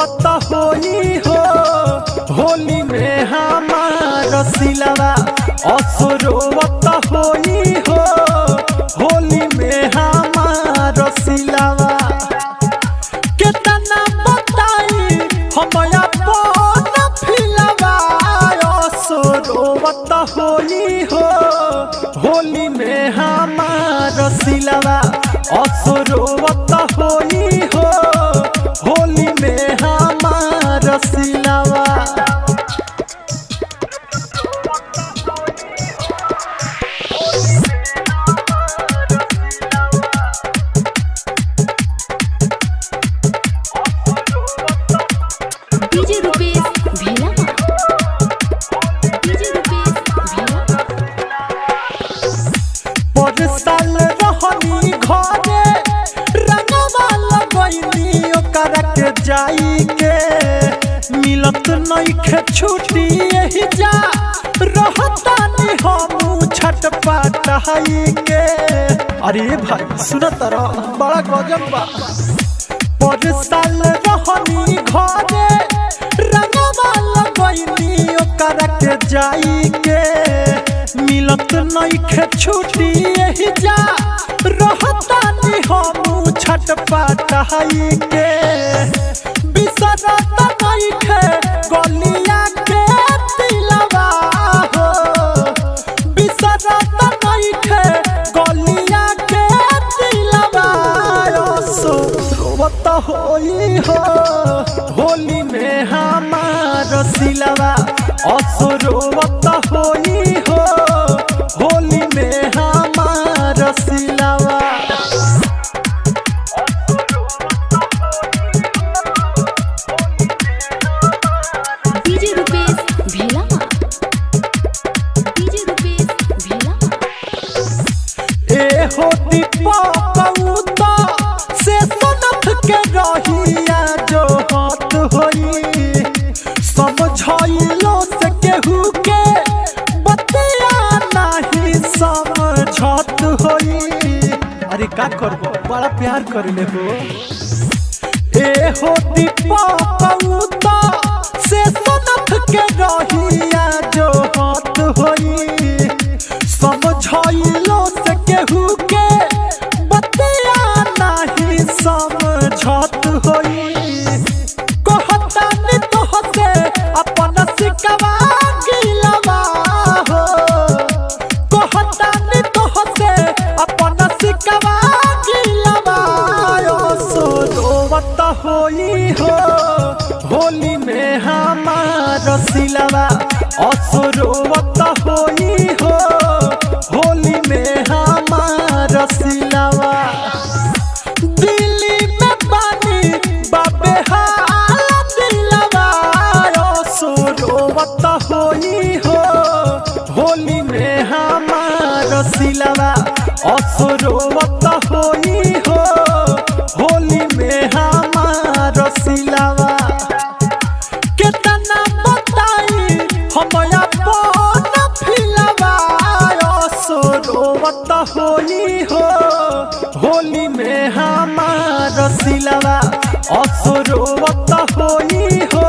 रोवत होई हो होली में हमार सिलवा असो रोवत होई हो होली में हमार सिलवा कितना बताई हम अपन फिलवा असो रोवत होई हो होली में हमार सिलवा असो रोवत होई हो होली में हमार सिलवा डीजे रुपेश भेला डीजे रुपेश भेला पर साल रहनी घरे रंगवा लगैनी ओकरा के जाई के मिलत नइखे छुट्टी एही जा रहतानी हम छटपटाई के। अरे भाई सुन तारा बड़ा गजब बा। पर साल रहनी घरे रंगवा लगैनी ओकरा के जाई के मिलत नइखे छुट्टी एही जा रहतानी हम छटपटाई के। बिसरत नइखे गलिया के दिलवा हो बिसरत नइखे गलिया के दिलवा सो रोवत होई हो होली में हमार सिलवा असो रोवत होई हो होली में हमार सिलवा डीजे रुपेश भेला डीजे रुपेश भेला ए हो दीपक से सनथ के रहिया जो हाथ होई समझाइलो से केहू के बतिया नहीं समझत होई। अरे का करबो बड़ा प्यार करले हो। ए हो दीपक से सनथ के रहिया जो हाथ होई समझाइलो से केहू के बतिया नहीं समझत होई। कहतानी तोहसे अपन सिकवा गिलवा हो कहतानी तोहसे अपन सिकवा गिलवा सो रोवत होई हो होली में हमार सिलवा असो रोवत होई हो होली में हमार सिलवा। दिल्ली में पानी बाबे हाल दिलवा असो रोवत होई हो होली में हमार सिलवा असो रोवत होई हो होली में हमार सिलवा। कितना बताई हम अपन फिलवा असो रोवत होई हो होली में हमार सिलवा असो रोवत होई हो